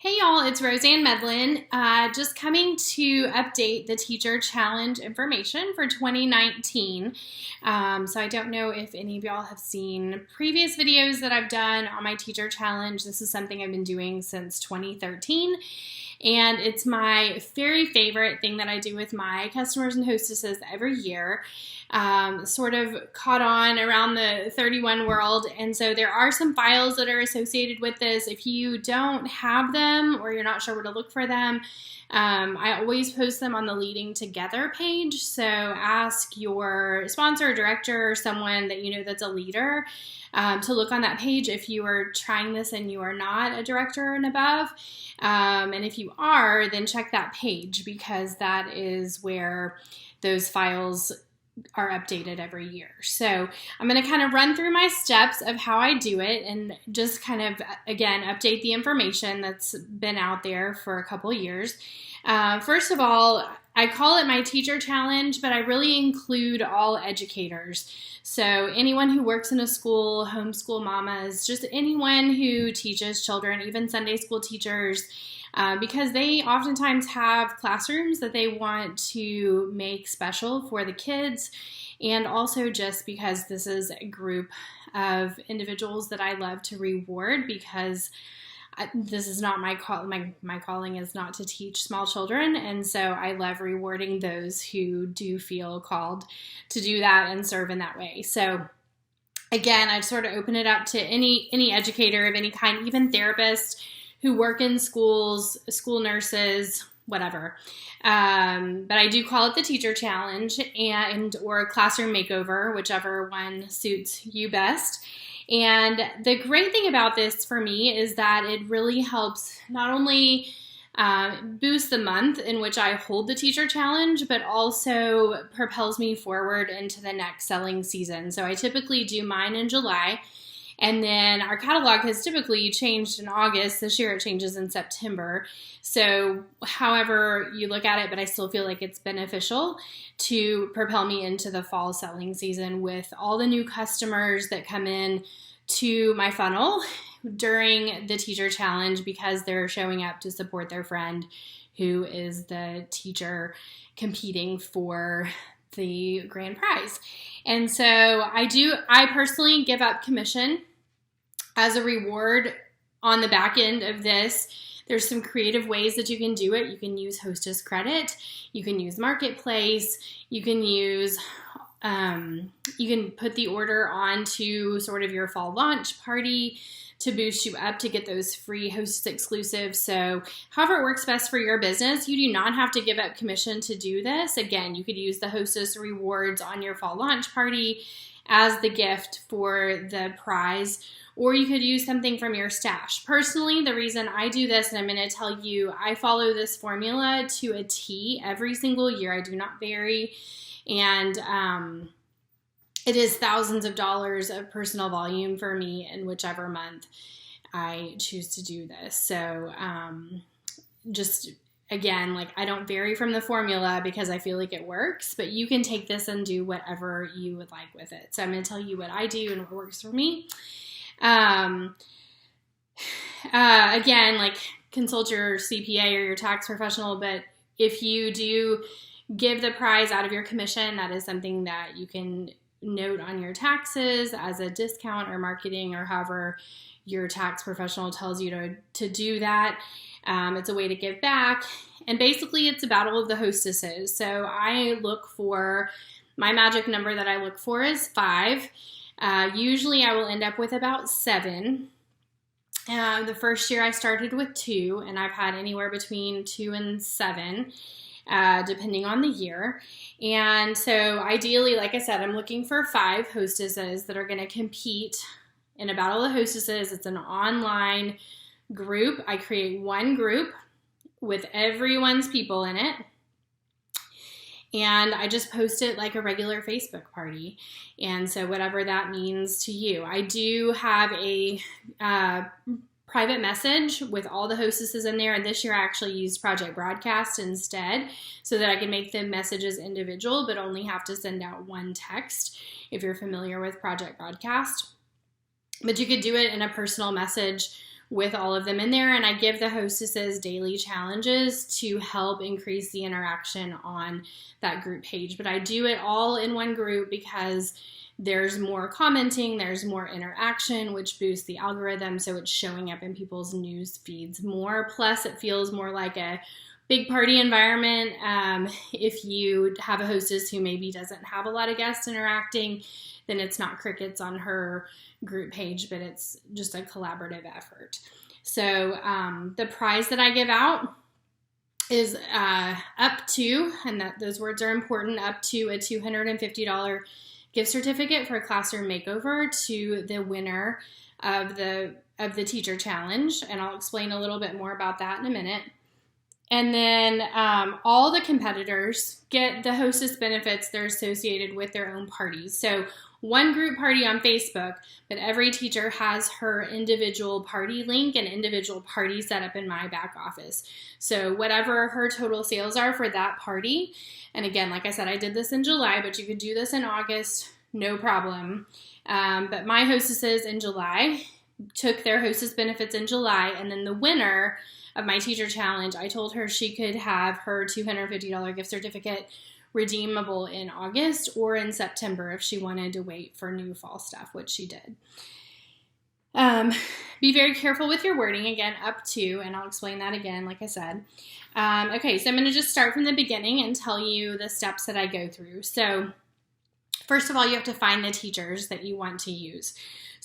Hey y'all, it's Roseanne Medlin, just coming to update the Teacher Challenge information for 2019. So I don't know if any of y'all have seen previous videos that I've done on my Teacher Challenge. This is something I've been doing since 2013, and it's my very favorite thing that I do with my customers and hostesses every year. Sort of caught on around the 31 world, and so there are some files that are associated with this. If you don't have them or you're not sure where to look for them, I always post them on the Leading Together page. So ask your sponsor or director or someone that you know that's a leader to look on that page if you are trying this and you are not a director and above. And if you are, then check that page, because that is where those files are updated every year. So I'm going to kind of run through my steps of how I do it and just kind of, again, update the information that's been out there for a couple years. First of all, I call it my Teacher Challenge, but I really include all educators. So anyone who works in a school, homeschool mamas, just anyone who teaches children, even Sunday school teachers, because they oftentimes have classrooms that they want to make special for the kids, and also just because this is a group of individuals that I love to reward, because this is not my calling is not to teach small children, and so I love rewarding those who do feel called to do that and serve in that way. So again, I sort of open it up to any educator of any kind, even therapists who work in schools, school nurses, whatever. But I do call it the Teacher Challenge or Classroom Makeover, whichever one suits you best. And the great thing about this for me is that it really helps not only boost the month in which I hold the Teacher Challenge, but also propels me forward into the next selling season. So I typically do mine in July. And then our catalog has typically changed in August. This year it changes in September. So however you look at it, but I still feel like it's beneficial to propel me into the fall selling season with all the new customers that come in to my funnel during the Teacher Challenge, because they're showing up to support their friend who is the teacher competing for the grand prize. And so I personally give up commission as a reward on the back end of this. There's some creative ways that you can do it. You can use hostess credit. You can use marketplace. You can use, you can put the order onto sort of your fall launch party to boost you up to get those free hostess exclusives. So however it works best for your business, you do not have to give up commission to do this. Again, you could use the hostess rewards on your fall launch party as the gift for the prize, or you could use something from your stash. Personally, the reason I do this, and I'm going to tell you, I follow this formula to a T every single year. I do not vary, and it is thousands of dollars of personal volume for me in whichever month I choose to do this. So just again, like, I don't vary from the formula because I feel like it works, but you can take this and do whatever you would like with it. So I'm going to tell you what I do and what works for me. Again, like, consult your CPA or your tax professional, but if you do give the prize out of your commission, that is something that you can note on your taxes as a discount or marketing, or however your tax professional tells you to do that. It's a way to give back. And basically it's a battle of the hostesses. So I look for, my magic number that I look for is 5. Usually I will end up with about 7. The first year I started with 2, and I've had anywhere between 2 and 7, depending on the year. And so ideally, like I said, I'm looking for 5 hostesses that are going to compete in a battle of hostesses. It's an online group. I create one group with everyone's people in it, and I just post it like a regular Facebook party. And so whatever that means to you. I do have a private message with all the hostesses in there, and this year I actually used Project Broadcast instead, so that I can make the messages individual but only have to send out one text, if you're familiar with Project Broadcast. But you could do it in a personal message with all of them in there. And I give the hostesses daily challenges to help increase the interaction on that group page. But I do it all in one group because there's more commenting, there's more interaction, which boosts the algorithm. So it's showing up in people's news feeds more. Plus, it feels more like a big party environment. If you have a hostess who maybe doesn't have a lot of guests interacting, then it's not crickets on her group page, but it's just a collaborative effort. So the prize that I give out is up to, and those words are important, up to a $250 gift certificate for a classroom makeover to the winner of the teacher challenge. And I'll explain a little bit more about that in a minute. And then all the competitors get the hostess benefits that are associated with their own parties. So one group party on Facebook, but every teacher has her individual party link and individual party set up in my back office. So whatever her total sales are for that party, and again, like I said, I did this in July, but you could do this in August, no problem. But my hostesses in July took their hostess benefits in July, and then the winner of my teacher challenge, I told her she could have her $250 gift certificate redeemable in August or in September if she wanted to wait for new fall stuff, which she did. Be very careful with your wording, again, up to, and I'll explain that again, like I said. Okay, so I'm going to just start from the beginning and tell you the steps that I go through. So first of all, you have to find the teachers that you want to use.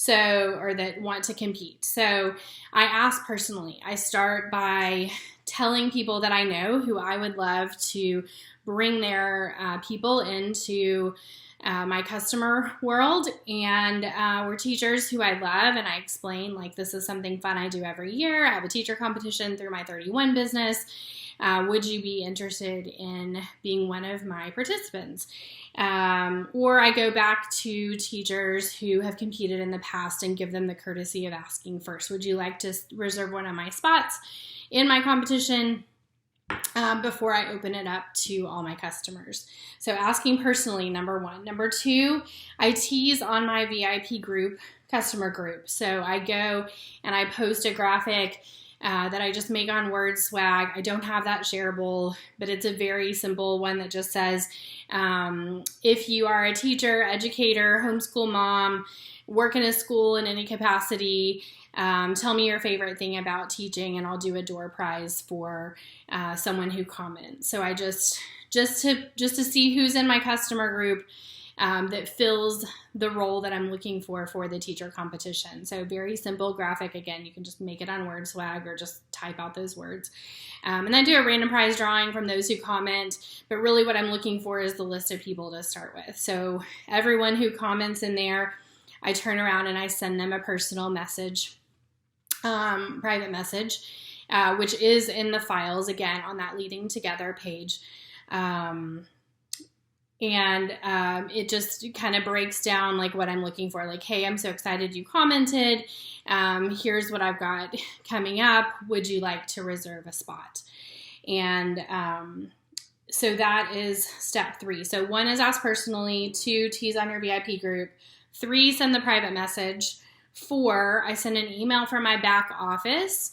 Or that want to compete. So I ask personally. I start by telling people that I know who I would love to bring their people into my customer world, and we're teachers who I love, and I explain, like, this is something fun I do every year. I have a teacher competition through my 31 business. Would you be interested in being one of my participants? Or I go back to teachers who have competed in the past and give them the courtesy of asking first. Would you like to reserve one of my spots in my competition before I open it up to all my customers? So asking personally, number one. Number two, I tease on my VIP group, customer group. So I go and I post a graphic that I just make on Word Swag. I don't have that shareable, but it's a very simple one that just says, if you are a teacher, educator, homeschool mom, work in a school in any capacity, tell me your favorite thing about teaching, and I'll do a door prize for someone who comments. So I just to see who's in my customer group that fills the role that I'm looking for the teacher competition. So very simple graphic. Again, you can just make it on Word Swag or just type out those words. And then do a random prize drawing from those who comment. But really what I'm looking for is the list of people to start with. So everyone who comments in there, I turn around and I send them a personal message, private message, which is in the files, again, on that Leading Together page. And it just kind of breaks down like what I'm looking for. Like, hey, I'm so excited you commented. Here's what I've got coming up. Would you like to reserve a spot? And so that is step 3. So 1 is ask personally. 2, tease on your VIP group. 3, send the private message. 4, I send an email from my back office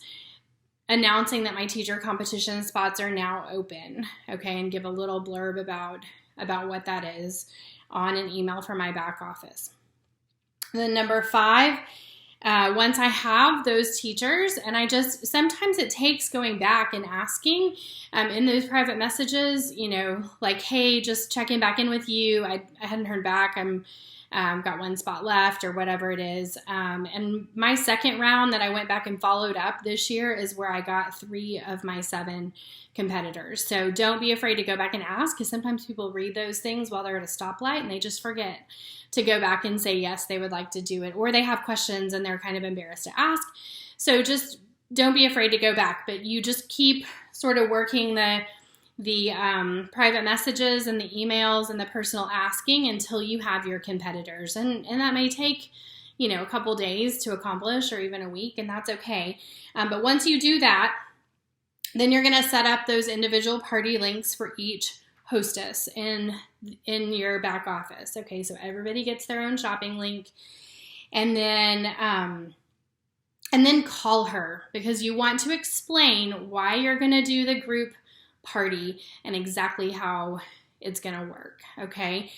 announcing that my teacher competition spots are now open. Okay, and give a little blurb about what that is on an email from my back office. Then number 5, once I have those teachers, and sometimes it takes going back and asking in those private messages, like, hey, just checking back in with you. I hadn't heard back. Got 1 spot left or whatever it is. And my second round that I went back and followed up this year is where I got 3 of my 7 competitors. So don't be afraid to go back and ask, because sometimes people read those things while they're at a stoplight and they just forget to go back and say, yes, they would like to do it, or they have questions and they're kind of embarrassed to ask. So just don't be afraid to go back, but you just keep sort of working the private messages and the emails and the personal asking until you have your competitors. And that may take, a couple days to accomplish, or even a week, and that's okay. But once you do that, then you're going to set up those individual party links for each hostess in your back office. Okay, so everybody gets their own shopping link. And then And then call her, because you want to explain why you're going to do the group party and exactly how it's going to work, okay?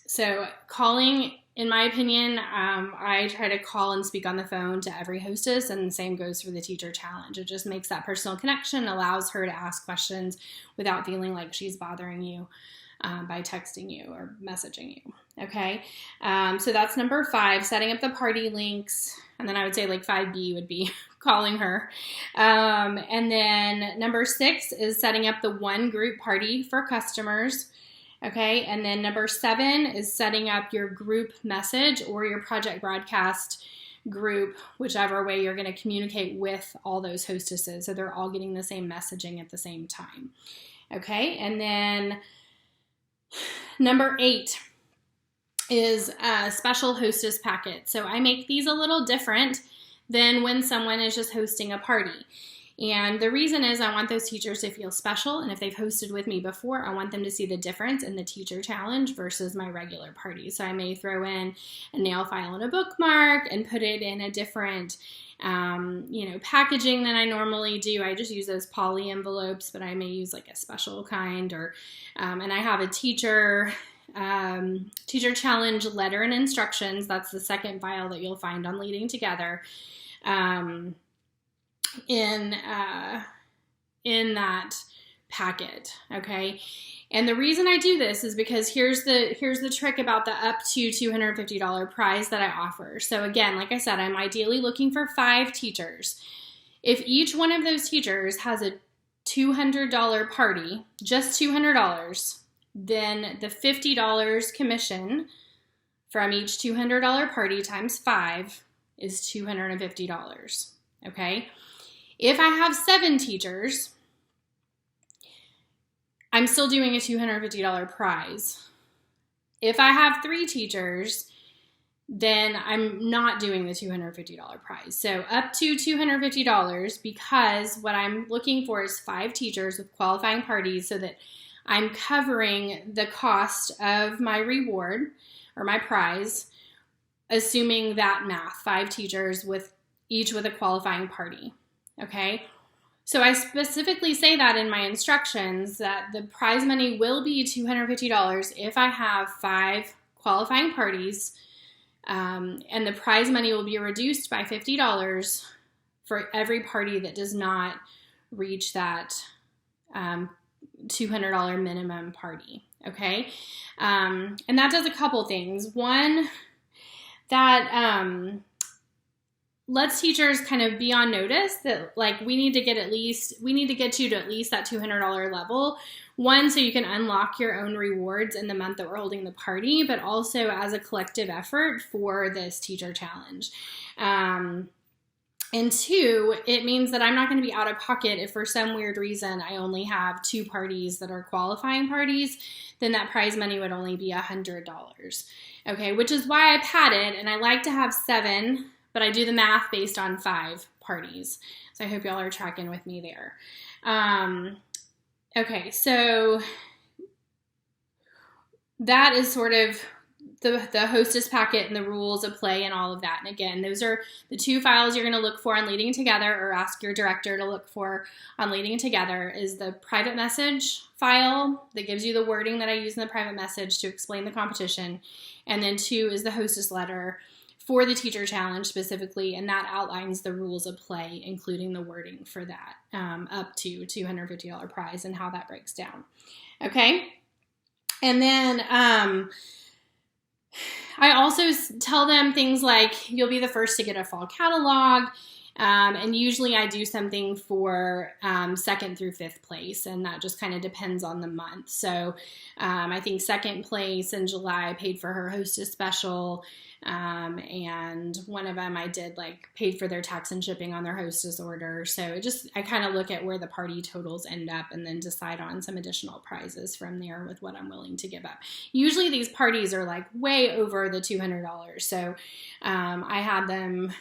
So calling, in my opinion, I try to call and speak on the phone to every hostess, and the same goes for the teacher challenge. It just makes that personal connection, allows her to ask questions without feeling like she's bothering you by texting you or messaging you, okay? So that's number 5, setting up the party links. And then I would say like 5B would be calling her. And then number 6 is setting up the one group party for customers. Okay, and then number 7 is setting up your group message or your project broadcast group, whichever way you're going to communicate with all those hostesses, so they're all getting the same messaging at the same time. Okay, and then number 8 is a special hostess packet. So I make these a little different than when someone is just hosting a party. And the reason is I want those teachers to feel special, and if they've hosted with me before, I want them to see the difference in the teacher challenge versus my regular party. So I may throw in a nail file and a bookmark and put it in a different packaging than I normally do. I just use those poly envelopes, but I may use like a special kind, or and I have a teacher challenge letter and instructions. That's the second file that you'll find on Leading Together. In that packet, okay? And the reason I do this is because here's the trick about the up to $250 prize that I offer. So again, like I said, I'm ideally looking for 5 teachers. If each one of those teachers has a $200 party, just $200, then the $50 commission from each $200 party times 5 is $250, okay? If I have 7 teachers, I'm still doing a $250 prize. If I have 3 teachers, then I'm not doing the $250 prize. So up to $250, because what I'm looking for is 5 teachers with qualifying parties, so that I'm covering the cost of my reward or my prize, assuming that math, 5 teachers with each with a qualifying party. Okay, so I specifically say that in my instructions that the prize money will be $250 if I have 5 qualifying parties, and the prize money will be reduced by $50 for every party that does not reach that $200 minimum party. Okay, and that does a couple things. One, that lets teachers kind of be on notice that like we need to get you to at least that $200 level. One, so you can unlock your own rewards in the month that we're holding the party, but also as a collective effort for this teacher challenge. And 2, it means that I'm not going to be out of pocket if for some weird reason I only have 2 parties that are qualifying parties, then that prize money would only be $100. Okay, which is why I padded, and I like to have 7, but I do the math based on 5 parties. So I hope y'all are tracking with me there. Okay, so that is sort of the hostess packet and the rules of play and all of that. And again, those are the 2 files you're going to look for on Leading Together, or ask your director to look for on Leading Together, is the private message file that gives you the wording that I use in the private message to explain the competition. And then 2 is the hostess letter for the teacher challenge specifically, and that outlines the rules of play, including the wording for that up to $250 prize and how that breaks down. Okay, and then I also tell them things like you'll be the first to get a fall catalog, and usually I do something for 2nd through 5th place, and that just kind of depends on the month. So I think 2nd place in July I paid for her hostess special, and one of them I did paid for their tax and shipping on their hostess order. So I kind of look at where the party totals end up and then decide on some additional prizes from there with what I'm willing to give up. Usually these parties are way over the $200. So I had them,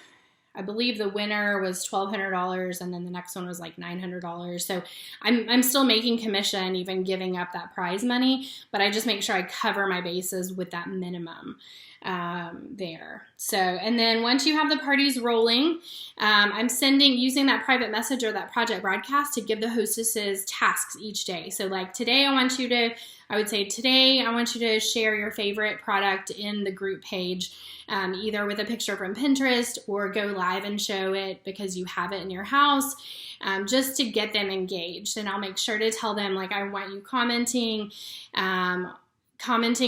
I believe the winner was $1,200, and then the next one was $900. So I'm still making commission, even giving up that prize money, but I just make sure I cover my bases with that minimum. there. So, and then once you have the parties rolling, I'm using that private message or that project broadcast to give the hostesses tasks each day. So like today, I want you to share your favorite product in the group page, either with a picture from Pinterest or go live and show it because you have it in your house, just to get them engaged. And I'll make sure to tell them, like, I want you commenting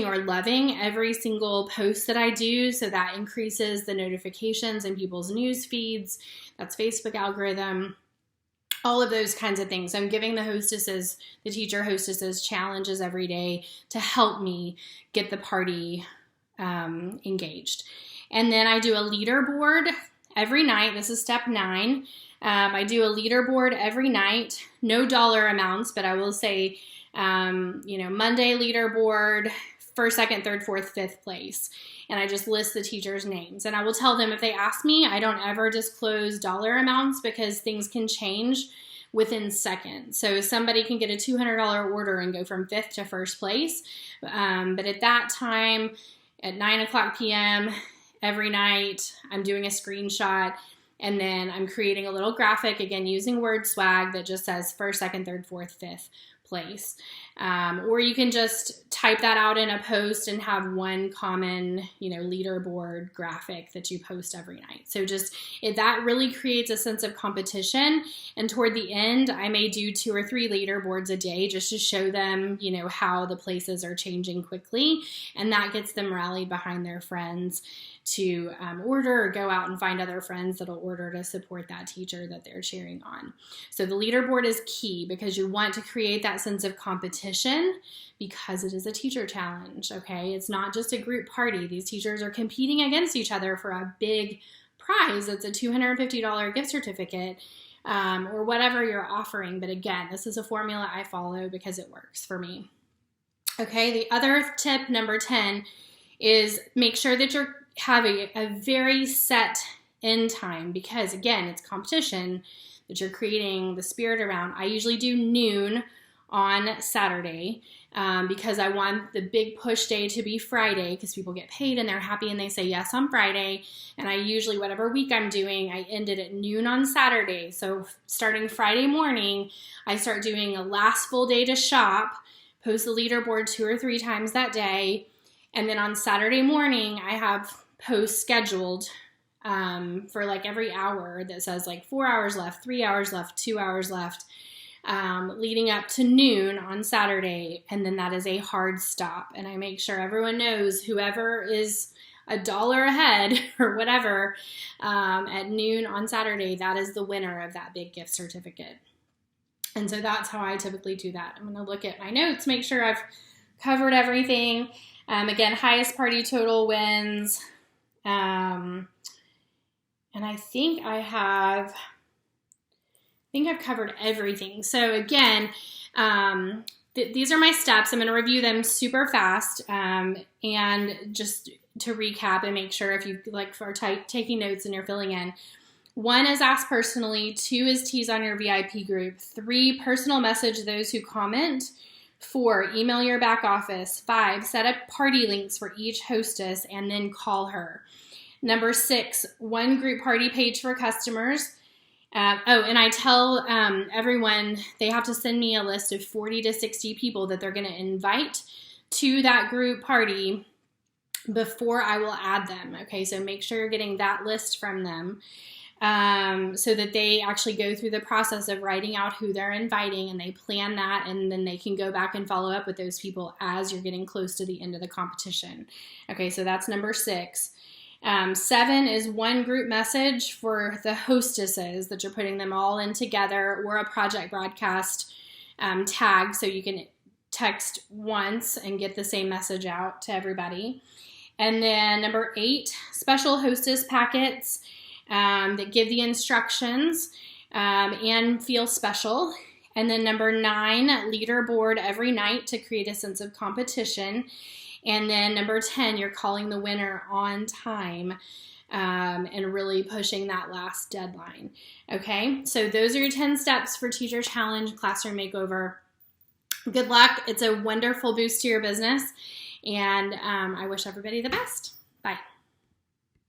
or loving every single post that I do, so that increases the notifications in people's news feeds. That's Facebook algorithm, all of those kinds of things. I'm giving the teacher hostesses challenges every day to help me get the party engaged. And then I do a leaderboard every night. This is step 9. I do a leaderboard every night, no dollar amounts, but I will say, Monday leaderboard, 1st, 2nd, 3rd, 4th, 5th place. And I just list the teachers' names. And I will tell them if they ask me, I don't ever disclose dollar amounts because things can change within seconds. So somebody can get a $200 order and go from 5th to 1st place. But at that time, at 9:00 p.m. every night, I'm doing a screenshot. And then I'm creating a little graphic, again, using word swag that just says 1st, 2nd, 3rd, 4th, 5th place. Or you can just type that out in a post and have one common, leaderboard graphic that you post every night. So that really creates a sense of competition. And toward the end, I may do 2 or 3 leaderboards a day just to show them, how the places are changing quickly. And that gets them rallied behind their friends to order or go out and find other friends that'll order to support that teacher that they're cheering on. So the leaderboard is key because you want to create that sense of competition because it is a teacher challenge, okay? It's not just a group party. These teachers are competing against each other for a big prize. It's a $250 gift certificate or whatever you're offering. But again, this is a formula I follow because it works for me. Okay, the other tip, number 10, is make sure that you're having a very set end time because, again, it's competition that you're creating the spirit around. I usually do noon on Saturday because I want the big push day to be Friday because people get paid and they're happy and they say yes on Friday. And I usually, whatever week I'm doing, I end it at noon on Saturday. So starting Friday morning, I start doing a last full day to shop, post the leaderboard 2 or 3 times that day. And then on Saturday morning, I have posts scheduled for like every hour that says like 4 hours left, 3 hours left, 2 hours left, leading up to noon on Saturday. And then that is a hard stop. And I make sure everyone knows whoever is $1 ahead or whatever at noon on Saturday, that is the winner of that big gift certificate. And so that's how I typically do that. I'm going to look at my notes, make sure I've covered everything. Again, highest party total wins. And I think I've covered everything. So again, these are my steps. I'm going to review them super fast. And just to recap and make sure if you are taking notes and you're filling in. 1 is ask personally. 2 is tease on your VIP group. 3, personal message those who comment. 4, email your back office. 5, set up party links for each hostess and then call her. Number 6, 1 group party page for customers. And I tell everyone they have to send me a list of 40 to 60 people that they're going to invite to that group party before I will add them. Okay, so make sure you're getting that list from them. So that they actually go through the process of writing out who they're inviting and they plan that, and then they can go back and follow up with those people as you're getting close to the end of the competition. Okay, so that's number 6. 7 is 1 group message for the hostesses that you're putting them all in together, or a project broadcast tag so you can text once and get the same message out to everybody. And then number 8, special hostess packets that give the instructions and feel special. And then number 9, leaderboard every night to create a sense of competition. And then number 10, you're calling the winner on time and really pushing that last deadline. Okay, so those are your 10 steps for Teacher Challenge Classroom Makeover. Good luck. It's a wonderful boost to your business. And I wish everybody the best.